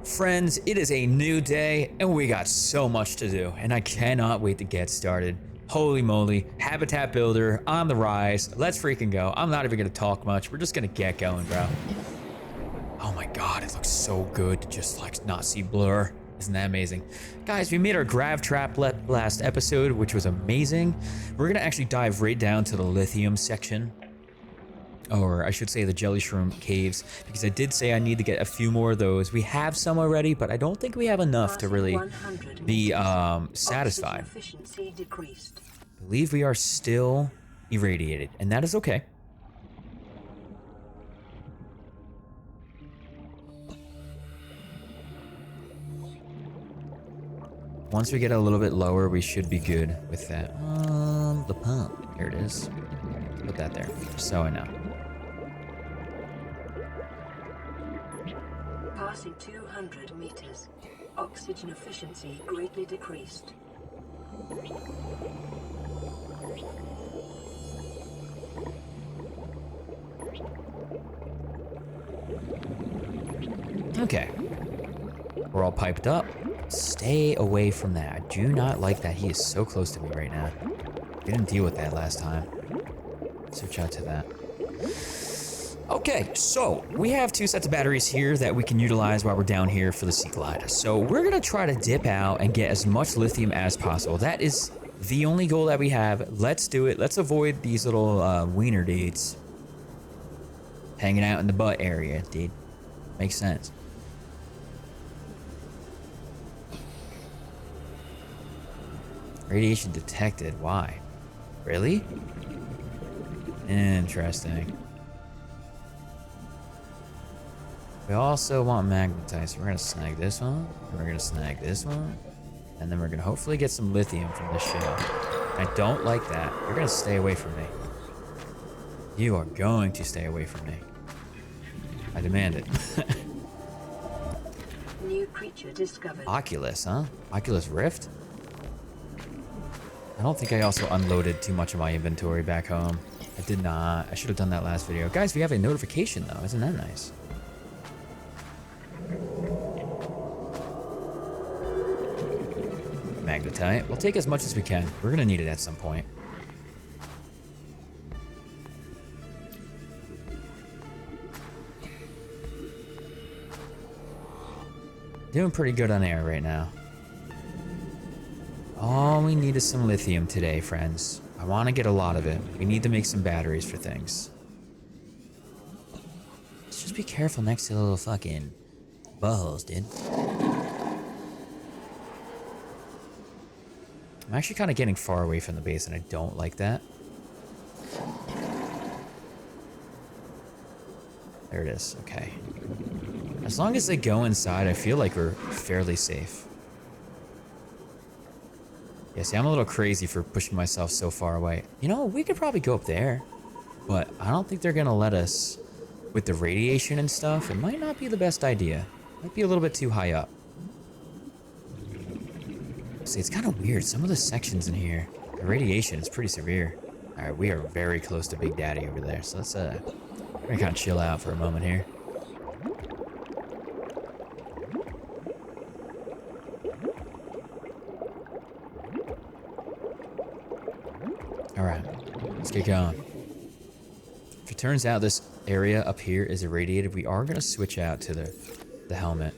Friends, it is a new day and we got so much to do and I cannot wait to get started. Holy moly, habitat builder on the rise. Let's freaking go. I'm not even gonna talk much. We're just gonna get going, bro. Oh my god, it looks so good to just like not see blur. Isn't that amazing? Guys, we made our grav trap last episode, which was amazing. We're gonna actually dive right down to the lithium section. Or I should say the jelly shroom caves, because I did say I need to get a few more of those. We have some already, but I don't think we have enough to really be satisfied. I believe we are still irradiated, and that is okay. Once we get a little bit lower, we should be good with that. The pump. Here it is. Put that there, so I know. Passing 200 meters. Oxygen efficiency greatly decreased. Okay. We're all piped up. Stay away from that. I do not like that he is so close to me right now. Didn't deal with that last time. Switch out to that. Okay, so we have 2 sets of batteries here that we can utilize while we're down here for the Sea Glide. So we're gonna try to dip out and get as much lithium as possible. That is the only goal that we have. Let's do it. Let's avoid these little wiener dudes hanging out in the butt area, dude. Makes sense. Radiation detected. Why? Really? Interesting. We also want magnetite, so we're gonna snag this one, and we're gonna snag this one, and then we're gonna hopefully get some lithium from this shell. I don't like that. You're gonna stay away from me. You are going to stay away from me. I demand it. New creature discovered. Oculus, huh? Oculus Rift? I don't think I also unloaded too much of my inventory back home. I did not. I should have done that last video. Guys, we have a notification though. Isn't that nice? Magnetite. We'll take as much as we can. We're gonna need it at some point. Doing pretty good on air right now. All we need is some lithium today, friends. I want to get a lot of it. We need to make some batteries for things. Let's just be careful next to the little fucking buttholes, dude. I'm actually kind of getting far away from the base, and I don't like that. There it is. Okay. As long as they go inside, I feel like we're fairly safe. Yeah, see, I'm a little crazy for pushing myself so far away. You know, we could probably go up there, but I don't think they're gonna let us with the radiation and stuff. It might not be the best idea. Might be a little bit too high up. See, it's kind of weird. Some of the sections in here, the radiation is pretty severe. All right, we are very close to Big Daddy over there, so let's we're gonna kind of chill out for a moment here. All right, let's get going. If it turns out this area up here is irradiated, we are gonna switch out to the helmet.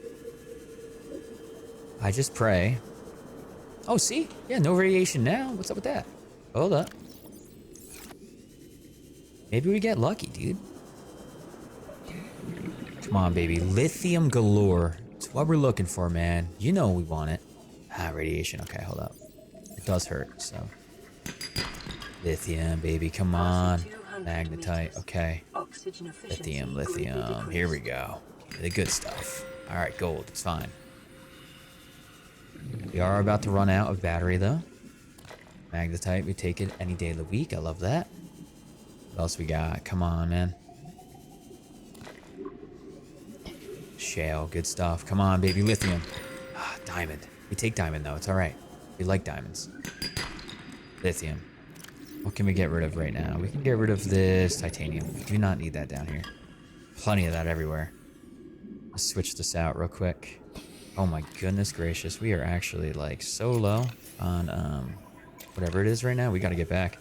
I just pray. Oh, see? Yeah, no radiation now. What's up with that? Hold up. Maybe we get lucky, dude. Come on, baby. Lithium galore. It's what we're looking for, man. You know we want it. Ah, radiation. Okay, hold up. It does hurt, so. Lithium, baby. Come on. Magnetite. Okay. Lithium, lithium. Here we go. The good stuff. All right, gold. It's fine. We are about to run out of battery, though. Magnetite. We take it any day of the week. I love that. What else we got? Come on, man. Shale. Good stuff. Come on, baby. Lithium. Ah, diamond. We take diamond, though. It's all right. We like diamonds. Lithium. What can we get rid of right now? We can get rid of this titanium. We do not need that down here. Plenty of that everywhere. Let's switch this out real quick. Oh my goodness gracious. We are actually like so low on whatever it is right now. We got to get back.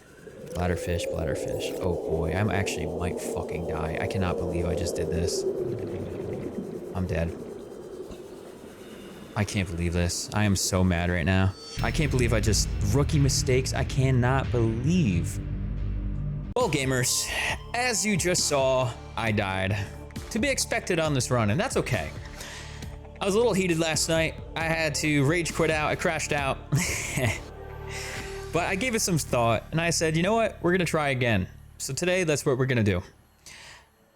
Bladderfish, bladderfish. Oh boy, I'm actually might fucking die. I cannot believe I just did this. I'm dead. I can't believe this. I am so mad right now. I can't believe I just... Rookie mistakes. I cannot believe. Well, gamers, as you just saw, I died. To be expected on this run, and that's okay. I was a little heated last night. I had to rage quit out. I crashed out. But I gave it some thought, and I said, you know what? We're going to try again. So today, that's what we're going to do.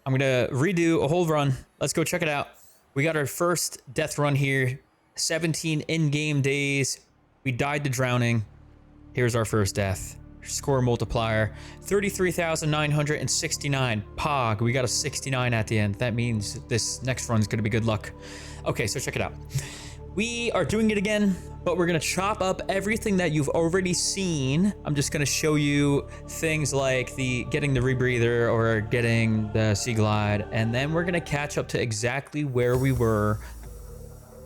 I'm going to redo a whole run. Let's go check it out. We got our first death run here. 17 in-game days. We died to drowning. Here's our first death. Score multiplier, 33,969. Pog, we got a 69 at the end. That means this next run is going to be good luck. Okay, so check it out. We are doing it again, but we're going to chop up everything that you've already seen. I'm just going to show you things like getting the rebreather or getting the sea glide, and then we're going to catch up to exactly where we were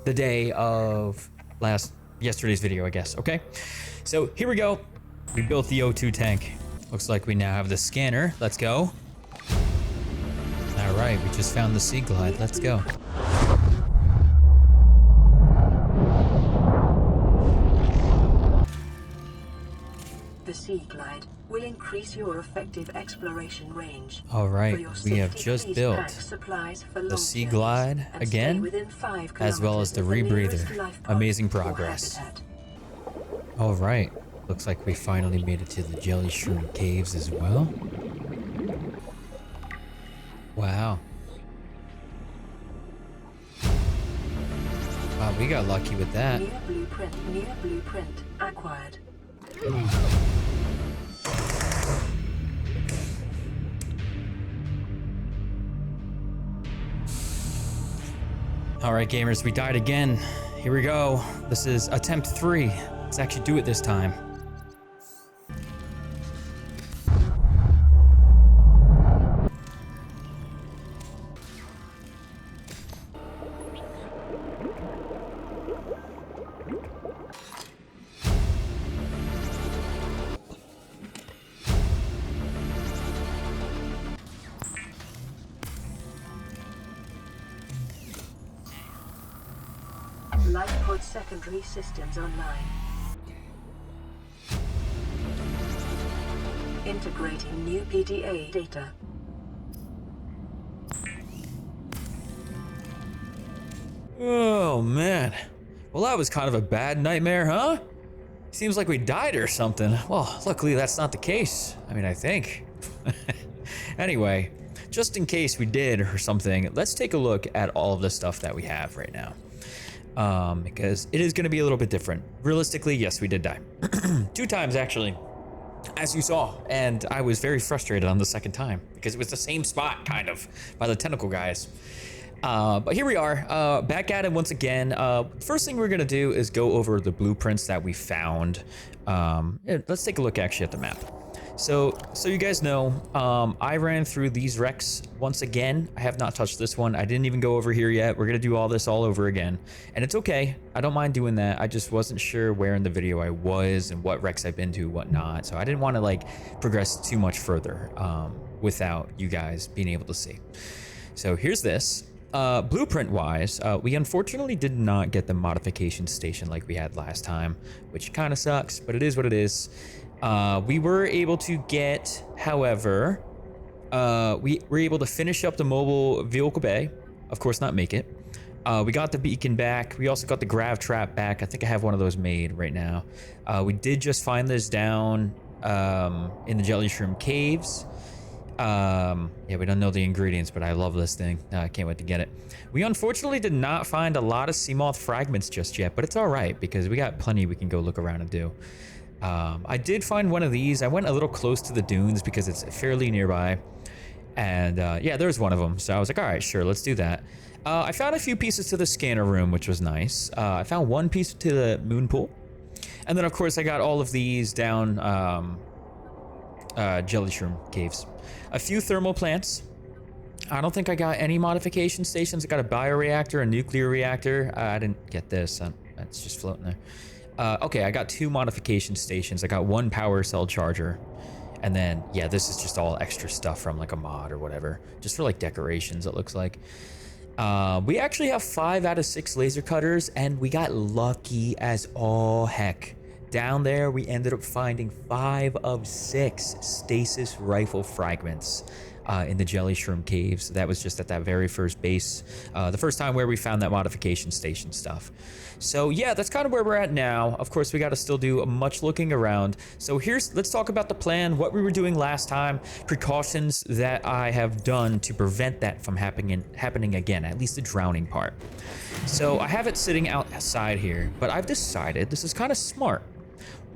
the day of yesterday's video, I guess. Okay, so here we go. We built the O2 tank. Looks like we now have the scanner. Let's go. All right, we just found the sea glide. Let's go. The sea glide will increase your effective exploration range. All right, we have just built the sea glide again, as well as the rebreather. Amazing progress. All right, looks like we finally made it to the jelly shroom caves as well. Wow. Wow, we got lucky with that. New blueprint acquired. All right, gamers, we died again. Here we go. This is attempt 3. Let's actually do it this time. Lifepod secondary systems online. Integrating new PDA data. Oh, man. Well, that was kind of a bad nightmare, huh? Seems like we died or something. Well, luckily that's not the case. I mean, I think. Anyway, just in case we did or something, let's take a look at all of the stuff that we have right now. Because it is going to be a little bit different. Realistically, yes, we did die. 2 times, actually, as you saw. And I was very frustrated on the second time because it was the same spot, kind of, by the tentacle guys. But here we are, back at it once again. First thing we're going to do is go over the blueprints that we found. Let's take a look actually at the map. So you guys know, I ran through these wrecks once again. I have not touched this one. I didn't even go over here yet. We're going to do all this all over again. And it's okay. I don't mind doing that. I just wasn't sure where in the video I was and what wrecks I've been to, what not. So I didn't want to like progress too much further without you guys being able to see. So here's this. Blueprint wise, we unfortunately did not get the modification station like we had last time, which kind of sucks, but it is what it is. We were able to get, however, we were able to finish up the mobile vehicle bay. Of course, not make it. We got the beacon back. We also got the grav trap back. I think I have one of those made right now. We did just find this down in the jelly shroom caves. Yeah, we don't know the ingredients, but I love this thing. I can't wait to get it. We unfortunately did not find a lot of sea moth fragments just yet, but it's all right because we got plenty we can go look around and do. I did find one of these. I went a little close to the dunes because it's fairly nearby. And yeah, there's one of them. So I was like, all right, sure, let's do that. I found a few pieces to the scanner room, which was nice. I found one piece to the moon pool. And then, of course, I got all of these down jelly shroom caves. A few thermal plants. I don't think I got any modification stations. I got a bioreactor, a nuclear reactor. I didn't get this. It's just floating there. Okay, I got 2 modification stations. I got 1 power cell charger. And then, yeah, this is just all extra stuff from like a mod or whatever. Just for like decorations, it looks like. We actually have 5 out of 6 laser cutters, and we got lucky as all heck. Down there, we ended up finding 5 of 6 stasis rifle fragments in the jelly shroom caves. That was just at that very first base, the first time where we found that modification station stuff. So yeah, that's kind of where we're at now. Of course, we got to still do much looking around. So let's talk about the plan, what we were doing last time, precautions that I have done to prevent that from happening again, at least the drowning part. So I have it sitting outside here, but I've decided this is kind of smart.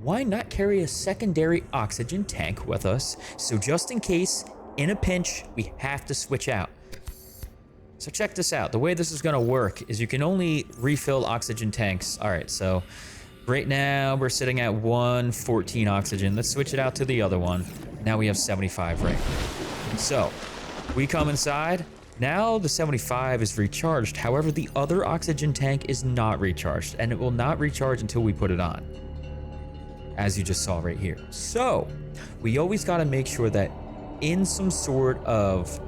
Why not carry a secondary oxygen tank with us? So just in case, in a pinch, we have to switch out. So check this out. The way this is gonna work is you can only refill oxygen tanks. All right, so right now we're sitting at 114 oxygen. Let's switch it out to the other one. Now we have 75 right. So we come inside. Now the 75 is recharged. However, the other oxygen tank is not recharged, and it will not recharge until we put it on, as you just saw right here. So we always got to make sure that in some sort of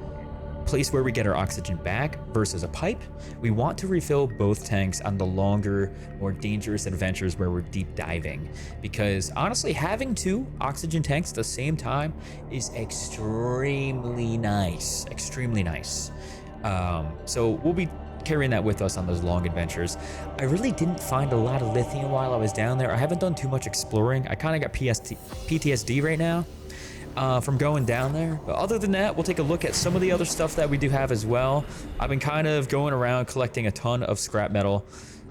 place where we get our oxygen back versus a pipe, we want to refill both tanks on the longer, more dangerous adventures where we're deep diving. Because honestly, having 2 oxygen tanks at the same time is extremely nice. Extremely nice. So we'll be carrying that with us on those long adventures. I really didn't find a lot of lithium while I was down there. I haven't done too much exploring. I kind of got PTSD right now from going down there. But other than that, we'll take a look at some of the other stuff that we do have as well. I've been kind of going around collecting a ton of scrap metal.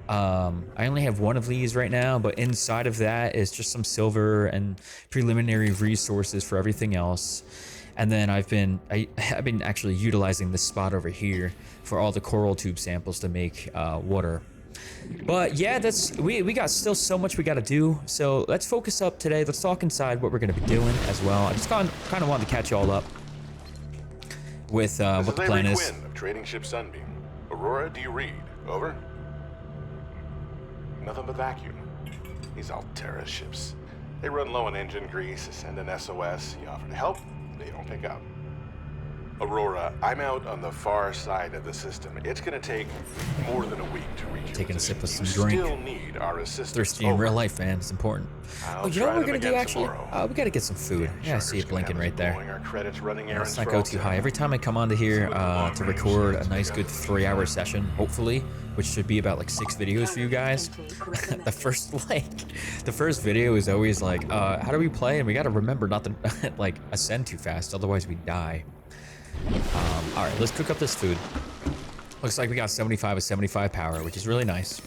I only have 1 of these right now, but inside of that is just some silver and preliminary resources for everything else. And then I've been actually utilizing this spot over here for all the coral tube samples to make water. But yeah, we got still so much we got to do. So let's focus up today. Let's talk inside what we're going to be doing as well. I just kind of wanted to catch y'all up with what the plan is. Quinn of Trading Ship Sunbeam. Aurora, do you read? Over. Nothing but vacuum. These Altera ships. They run low on engine grease, send an SOS. You offer to help, they don't pick up. Aurora, I'm out on the far side of the system. It's gonna take more than a week to reach you. Taking a sip of some you drink. Still need our assistance. Thirsty in real life, man. It's important. Oh, you know what we're gonna do actually? We gotta get some food. Yeah, I see it blinking right there. Let's not go too high. Every time I come onto here to record a nice good 3-hour session, hopefully, which should be about like 6 videos for you guys. the first video is always like, how do we play? And we gotta remember not to like ascend too fast, otherwise we die. All right, let's cook up this food. Looks like we got 75 of 75 power, which is really nice.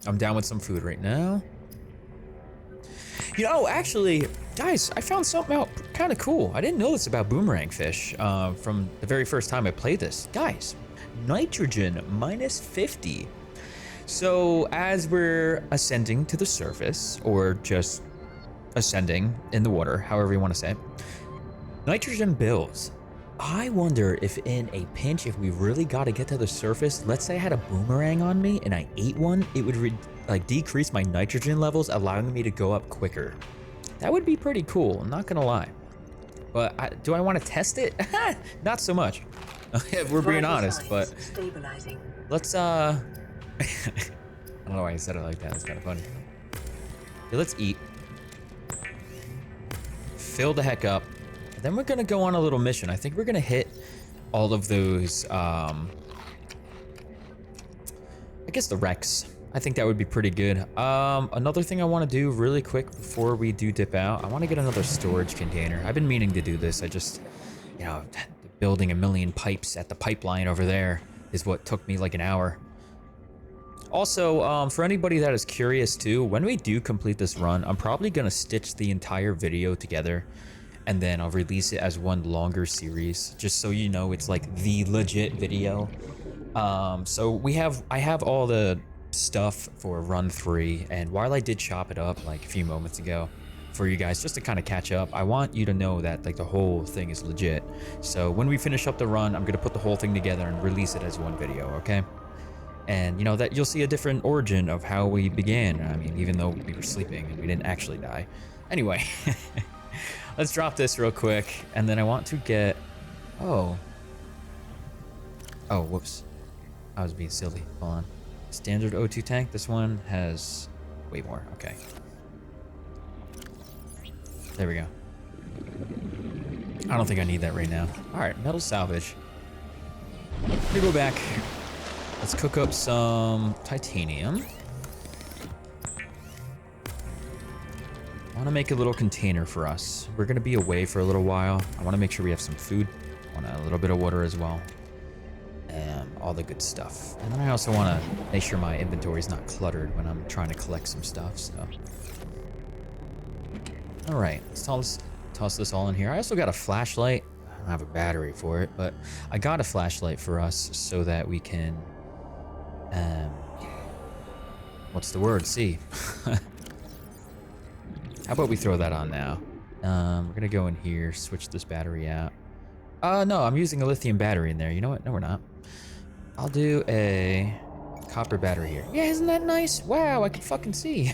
I'm down with some food right now. You know, actually, guys, I found something out kind of cool. I didn't know this about boomerang fish from the very first time I played this. Guys, nitrogen minus 50. So as we're ascending to the surface, or just ascending in the water, however you want to say it, nitrogen builds. I wonder if in a pinch, if we really got to get to the surface, let's say I had a boomerang on me and I ate one, it would like decrease my nitrogen levels, allowing me to go up quicker. That would be pretty cool, I'm not gonna lie. But do I want to test it? Not so much. If we're being honest, but let's I don't know why I said it like that, it's kind of funny. Okay, let's eat. Fill the heck up. Then we're gonna go on a little mission. I think we're gonna hit all of those, I guess the wrecks. I think that would be pretty good. Another thing I want to do really quick before we do dip out, I want to get another storage container. I've been meaning to do this. I just, you know, building a million pipes at the pipeline over there is what took me like an hour. Also, for anybody that is curious too, when we do complete this run, I'm probably gonna stitch the entire video together, and then I'll release it as one longer series, just so you know it's like the legit video. So I have all the stuff for run 3, and while I did chop it up like a few moments ago, for you guys just to kind of catch up. I want you to know that like the whole thing is legit. So when we finish up the run, I'm gonna put the whole thing together and release it as one video, okay? And you know that you'll see a different origin of how we began. I mean, even though we were sleeping and we didn't actually die. Anyway, let's drop this real quick, and then I want to get. Oh, whoops! I was being silly. Hold on. Standard O2 tank. This one has way more. Okay. There we go. I don't think I need that right now. All right, metal salvage. Let me go back. Let's cook up some titanium. I want to make a little container for us. We're going to be away for a little while. I want to make sure we have some food. I want a little bit of water as well. And all the good stuff. And then I also want to make sure my inventory is not cluttered when I'm trying to collect some stuff. So, all right, let's toss this all in here. I also got a flashlight. I don't have a battery for it, but I got a flashlight for us so that we can, what's the word? See. How about we throw that on now? We're gonna go in here, switch this battery out. No, I'm using a lithium battery in there. You know what? No, we're not. I'll do a copper battery here. Yeah, isn't that nice? Wow, I can fucking see.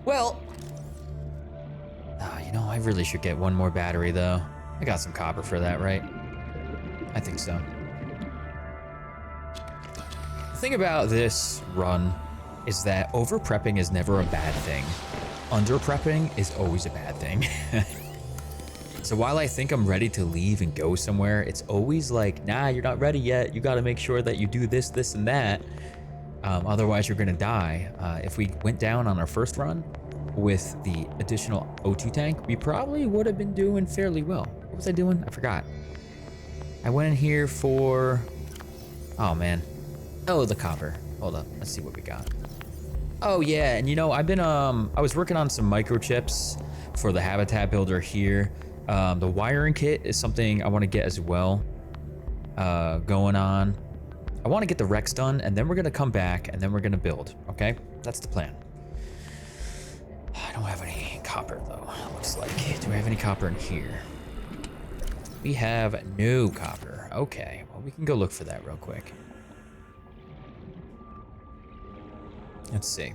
Well, you know, I really should get one more battery though. I got some copper for that, right? I think so. The thing about this run is that over prepping is never a bad thing. Under prepping is always a bad thing. So while I think I'm ready to leave and go somewhere, it's always like, nah, you're not ready yet. You got to make sure that you do this, this, and that. Otherwise, you're going to die. If we went down on our first run with the additional O2 tank, we probably would have been doing fairly well. What was I doing? I forgot. I went in here for... Oh, man. Oh, the copper. Hold up. Let's see what we got. Oh, yeah. And, you know, I've been... I was working on some microchips for the habitat builder here. The wiring kit is something I want to get as well going on. I want to get the Rex done, and then we're going to come back, and then we're going to build, okay? That's the plan. I don't have any copper, though, it looks like. Do I have any copper in here? We have no copper. Okay, well, we can go look for that real quick. Let's see.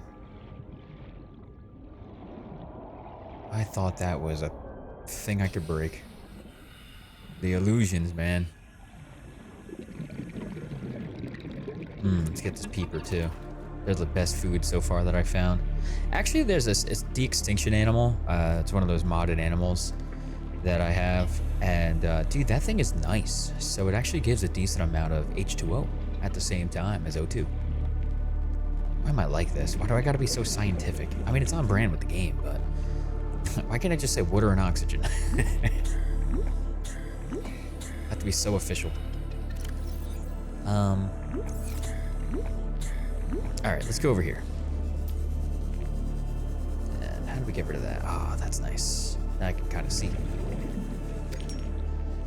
I thought that was a thing I could break. The illusions, man. Let's get this peeper too. They're the best food so far that I found. Actually, there's this de-extinction animal. It's one of those modded animals that I have. And dude, that thing is nice. So it actually gives a decent amount of H2O at the same time as O2. Why am I like this? Why do I gotta be so scientific? I mean, it's on brand with the game, but why can't I just say water and oxygen? Have to be so official. Alright, let's go over here. And how do we get rid of that? Oh, that's nice. Now I can kind of see.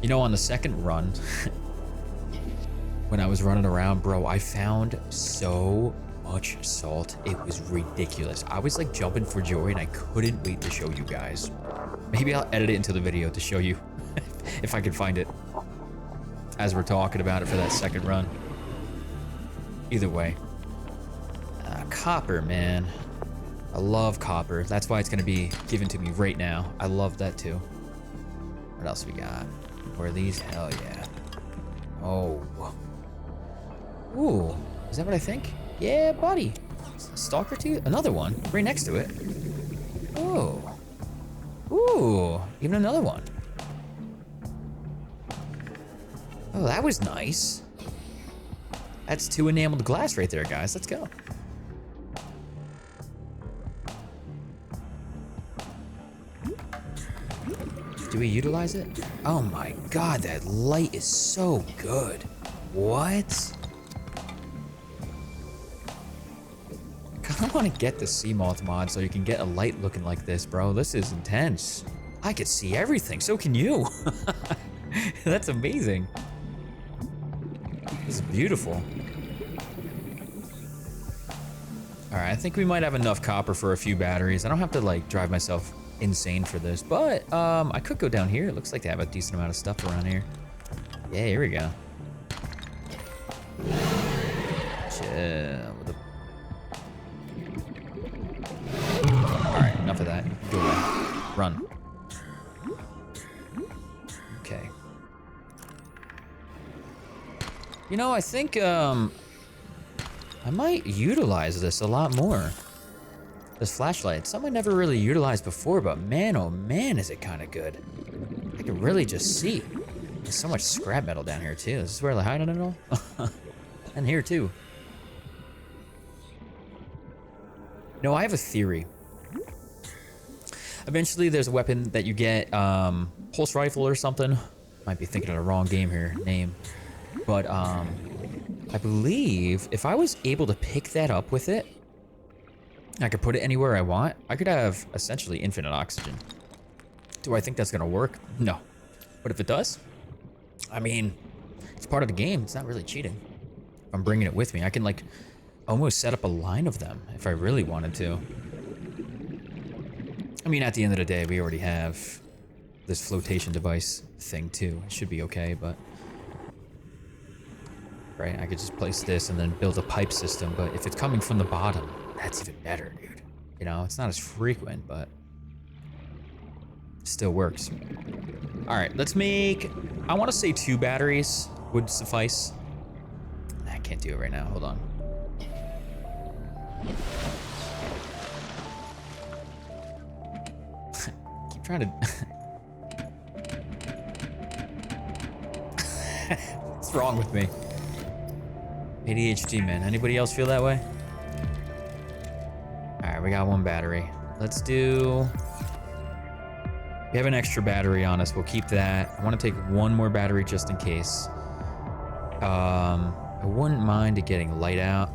You know, on the second run, when I was running around, bro, I found so much salt. It was ridiculous. I was like jumping for joy and I couldn't wait to show you guys. Maybe I'll edit it into the video to show you if I can find it as we're talking about it for that second run. Either way. Copper, man. I love copper. That's why it's going to be given to me right now. I love that too. What else we got? Where are these? Hell yeah. Oh. Ooh. Is that what I think? Yeah, buddy. Stalker tooth? Another one. Right next to it. Oh. Ooh. Even another one. Oh, that was nice. That's 2 enameled glass right there, guys. Let's go. Do we utilize it? Oh my god, that light is so good. What? I kinda wanna get the sea moth mod so you can get a light looking like this, bro. This is intense. I could see everything, so can you. That's amazing. This is beautiful. All right, I think we might have enough copper for a few batteries. I don't have to like drive myself insane for this, but I could go down here. It looks like they have a decent amount of stuff around here. Yeah, here we go. Chill. All right, enough of that. Go away. Run. Okay. You know, I think I might utilize this a lot more. This flashlight, something I never really utilized before, but man, oh man, is it kind of good. I can really just see. There's so much scrap metal down here too. Is this where they're hiding it all? And here too. No, I have a theory. Eventually there's a weapon that you get, pulse rifle or something. Might be thinking of the wrong game here, name. But I believe if I was able to pick that up with it, I could put it anywhere I want. I could have essentially infinite oxygen. Do I think that's gonna work? No. But if it does, I mean, it's part of the game. It's not really cheating. If I'm bringing it with me, I can like almost set up a line of them if I really wanted to. I mean, at the end of the day, we already have this flotation device thing too. It should be okay, but right, I could just place this and then build a pipe system. But if it's coming from the bottom, that's even better, dude. You know, it's not as frequent, but it still works. All right, let's make, I want to say 2 batteries would suffice. I can't do it right now. Hold on. Keep trying to. What's wrong with me? ADHD, man. Anybody else feel that way? All right, we got 1 battery. Let's do. We have an extra battery on us. We'll keep that. I want to take 1 more battery just in case. I wouldn't mind it getting light out.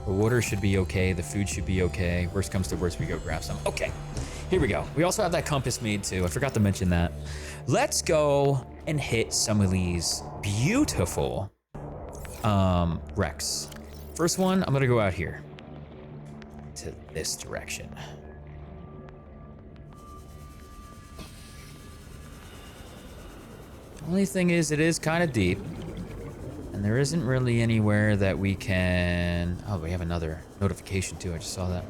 The water should be okay. The food should be okay. Worst comes to worst, we go grab some. Okay, here we go. We also have that compass made too. I forgot to mention that. Let's go and hit some of these beautiful wrecks. First one, I'm gonna go out here to this direction. Only thing is, it is kind of deep. And there isn't really anywhere that we can... Oh, we have another notification too. I just saw that.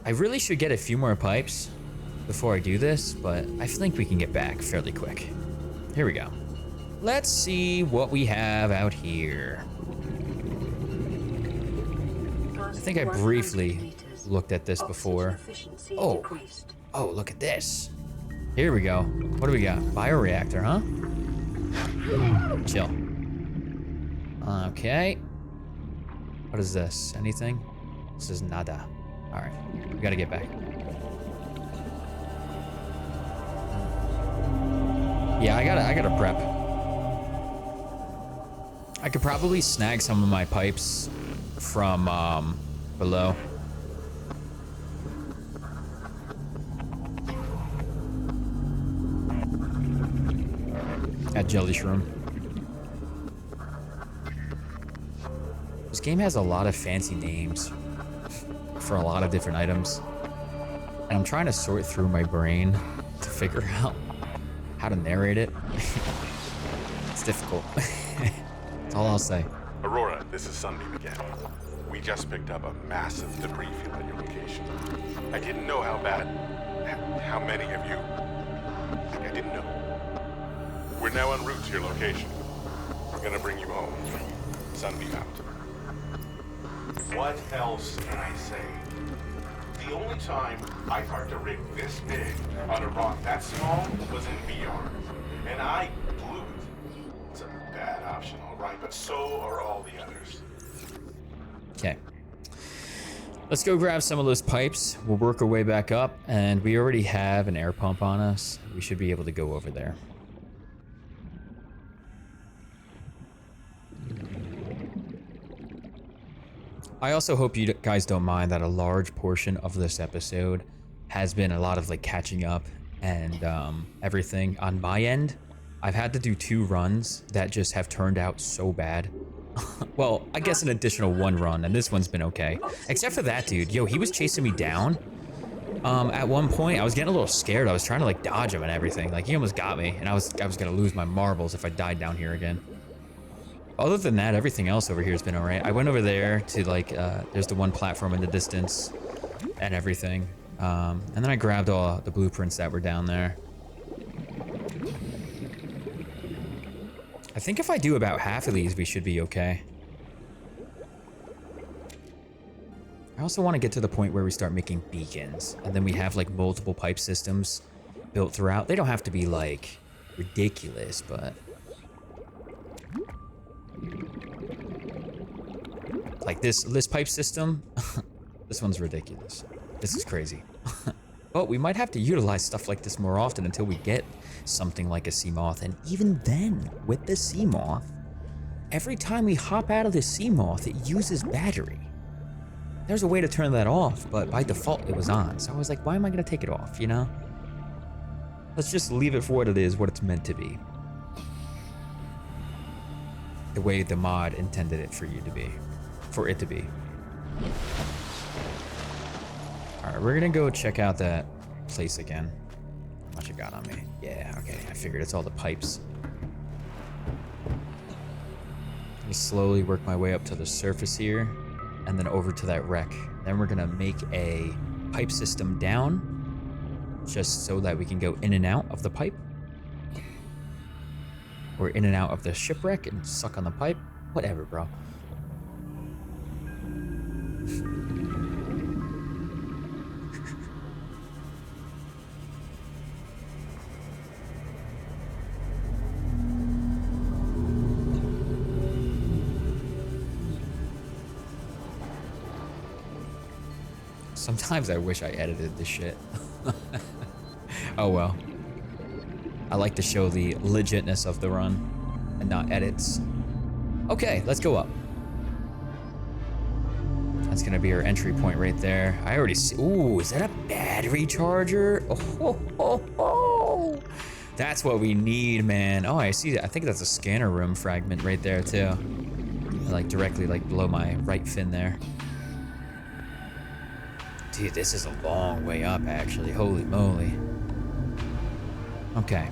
I really should get a few more pipes before I do this, but I think we can get back fairly quick. Here we go. Let's see what we have out here. I think I briefly looked at this before. Oh, look at this. Here we go. What do we got? Bioreactor, huh? Chill. Okay. What is this? Anything? This is nada. All right, we gotta get back. Yeah, I gotta prep. I could probably snag some of my pipes from below. At Jelly Shroom. This game has a lot of fancy names for a lot of different items. And I'm trying to sort through my brain to figure out how to narrate it. It's difficult. That's all I'll say. Aurora, this is Sunbeam again. We just picked up a massive debris field at your location. I didn't know how bad, how many of you, I didn't know. We're now en route to your location. We're gonna bring you home. Sunbeam out. What else can I say? The only time I parked a rig this big on a rock that small was in VR. And I blew it. It's a bad option, all right, but so are all the others. Okay. Let's go grab some of those pipes. We'll work our way back up, and we already have an air pump on us. We should be able to go over there. I also hope you guys don't mind that a large portion of this episode has been a lot of like catching up and everything on my end. I've had to do 2 runs that just have turned out so bad. Well, I guess an additional 1 run, and this one's been okay. Except for that dude. Yo, he was chasing me down. At one point, I was getting a little scared. I was trying to like dodge him and everything. Like he almost got me, and I was gonna lose my marbles if I died down here again. Other than that, everything else over here has been alright. I went over there to like, there's the one platform in the distance and everything. And then I grabbed all the blueprints that were down there. I think if I do about half of these, we should be okay. I also want to get to the point where we start making beacons, and then we have like multiple pipe systems built throughout. They don't have to be like ridiculous, but like this pipe system, this one's ridiculous. This is crazy. But we might have to utilize stuff like this more often until we get something like a sea moth. And even then, with the sea moth, every time we hop out of the sea moth, it uses battery. There's a way to turn that off, but by default it was on. So I was like, why am I gonna take it off, you know? Let's just leave it for what it is, what it's meant to be. The way the mod intended it for it to be. All right, we're gonna go check out that place again. How much it got on me? Yeah, okay, I figured it's all the pipes. Let me slowly work my way up to the surface here, and then over to that wreck. Then we're gonna make a pipe system down, just so that we can go in and out of the pipe. Or in and out of the shipwreck and suck on the pipe. Whatever, bro. Sometimes I wish I edited this shit. Oh well. I like to show the legitness of the run and not edits. Okay, let's go up. That's gonna be our entry point right there. I already see, ooh, is that a battery charger? Oh. That's what we need, man. Oh, I see that. I think that's a scanner room fragment right there too. Like directly like below my right fin there. Dude, this is a long way up, actually. Holy moly. Okay.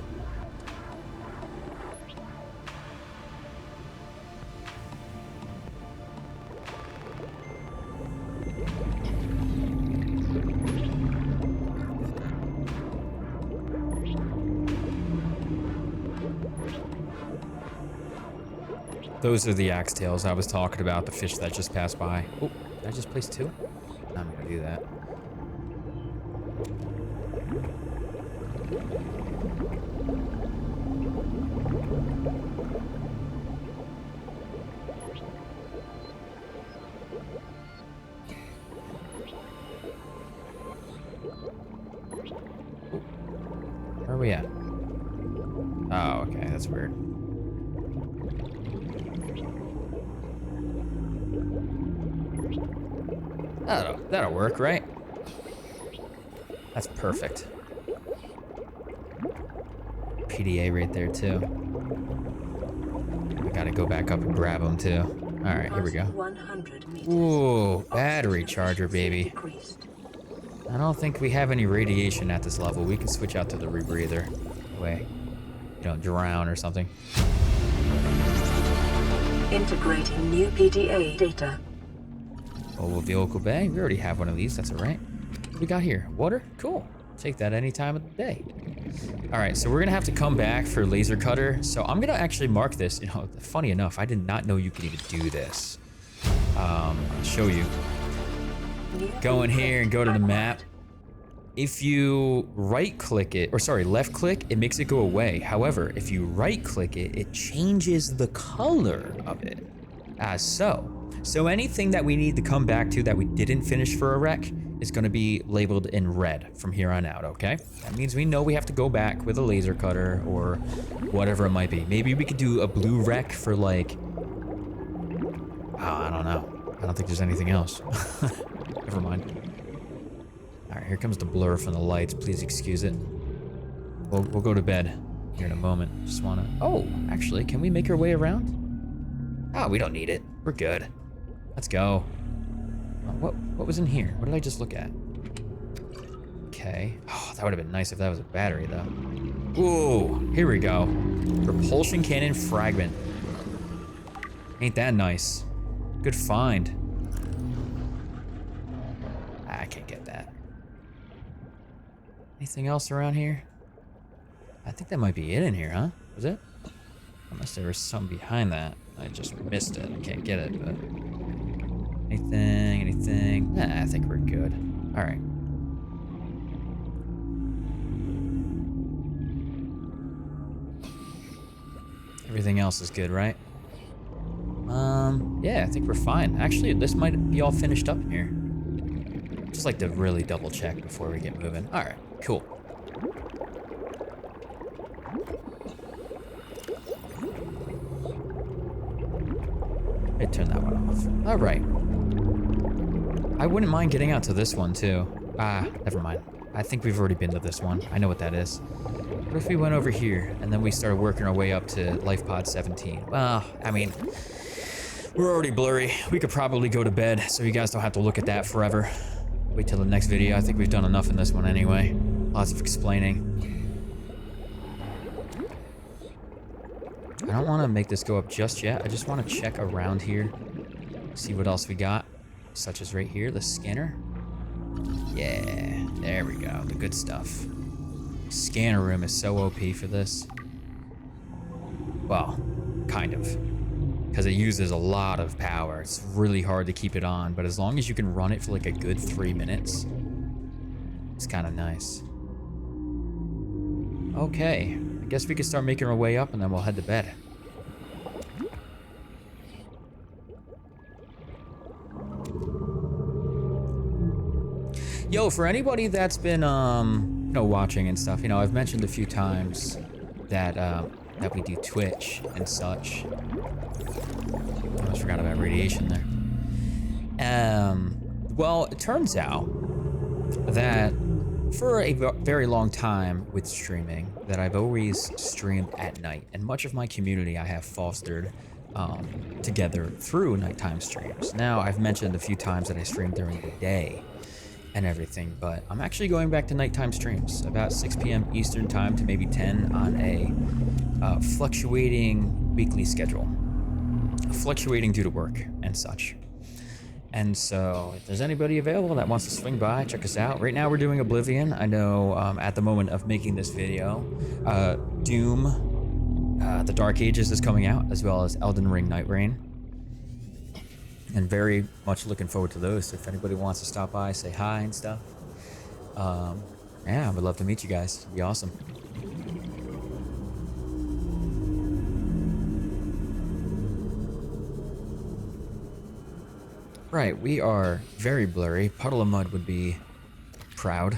Those are the axe tails I was talking about, the fish that just passed by. Oh, did I just place 2? I'm gonna do that. Where are we at? Oh, okay, that's weird. That'll work, right? That's perfect. PDA right there too. I gotta go back up and grab them too. All right, here we go. Ooh, battery charger, baby. I don't think we have any radiation at this level. We can switch out to the rebreather. Way you don't drown or something. Integrating new PDA data. Mobile vehicle bay. We already have one of these. That's all right. What do we got here? Water? Cool. Take that any time of the day. All right, so we're gonna have to come back for laser cutter. So I'm gonna actually mark this. You know, funny enough, I did not know you could even do this. I'll show you. Go in here and go to the map. If you right click it, or sorry, left click, it makes it go away. However, if you right click it, it changes the color of it as so. So anything that we need to come back to that we didn't finish for a wreck is gonna be labeled in red from here on out, okay? That means we know we have to go back with a laser cutter or whatever it might be. Maybe we could do a blue wreck for like, oh, I don't know. I don't think there's anything else. Never mind. All right, here comes the blur from the lights. Please excuse it. We'll go to bed here in a moment. Just wanna, oh, actually, can we make our way around? Oh, Ah, we don't need it. We're good. Let's go. What was in here? What did I just look at? Okay. Oh, that would have been nice if that was a battery, though. Ooh, here we go. Propulsion cannon fragment. Ain't that nice? Good find. I can't get that. Anything else around here? I think that might be it in here, huh? Was it? Unless there was something behind that. I just missed it. I can't get it, but... Anything? Nah, I think we're good. All right. Everything else is good, right? Yeah, I think we're fine. Actually, this might be all finished up in here. Just like to really double check before we get moving. All right, cool. I turn that one off. All right. I wouldn't mind getting out to this one too. Ah, never mind. I think we've already been to this one. I know what that is. What if we went over here and then we started working our way up to Life Pod 17? Well, I mean, we're already blurry. We could probably go to bed so you guys don't have to look at that forever. Wait till the next video. I think we've done enough in this one anyway. Lots of explaining. I don't want to make this go up just yet. I just want to check around here. See what else we got. Such as right here, the scanner. Yeah, there we go. The good stuff. Scanner room is so OP for this. Well, kind of. Because it uses a lot of power. It's really hard to keep it on, but as long as you can run it for like a good 3 minutes, it's kind of nice. Okay, I guess we can start making our way up and then we'll head to bed. Yo, for anybody that's been, you know, watching and stuff, you know, I've mentioned a few times that, that we do Twitch and such. I almost forgot about radiation there. Well, it turns out that for a very long time with streaming, that I've always streamed at night, and much of my community I have fostered together through nighttime streams. Now, I've mentioned a few times that I stream during the day and everything, but I'm actually going back to nighttime streams, about 6 p.m. Eastern time to maybe 10 on a fluctuating weekly schedule. Fluctuating due to work and such. And so if there's anybody available that wants to swing by, check us out. Right now we're doing Oblivion. I know at the moment of making this video, Doom, The Dark Ages is coming out, as well as Elden Ring Night Reign. And very much looking forward to those. So if anybody wants to stop by, say hi and stuff. Yeah, I would love to meet you guys. It'd be awesome. Right, we are very blurry. Puddle of Mud would be proud. I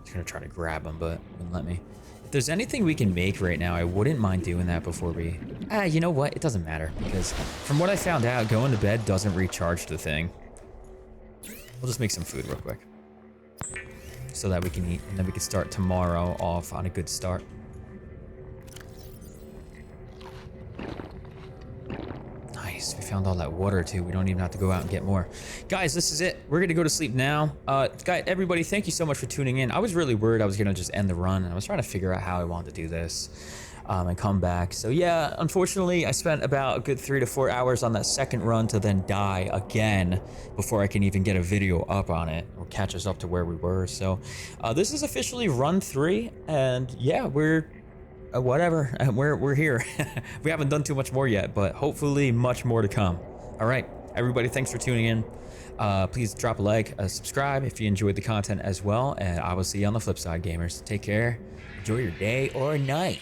was gonna try to grab him, but wouldn't let me. If there's anything we can make right now, I wouldn't mind doing that before we... you know what? It doesn't matter, because from what I found out, going to bed doesn't recharge the thing. We'll just make some food real quick, so that we can eat, and then we can start tomorrow off on a good start. We found all that water too. We don't even have to go out and get more. Guys, this is it. We're gonna go to sleep now. Everybody, thank you so much for tuning in. I was really worried I was gonna just end the run, and I was trying to figure out how I wanted to do this and come back. So yeah, unfortunately, I spent about a good 3 to 4 hours on that second run to then die again before I can even get a video up on it or catch us up to where we were. So this is officially run 3, and yeah, we're whatever, we're here. We haven't done too much more yet, but hopefully much more to come. All right, everybody, thanks for tuning in. Please drop a like, subscribe if you enjoyed the content as well, and I will see you on the flip side, gamers. Take care, enjoy your day or night.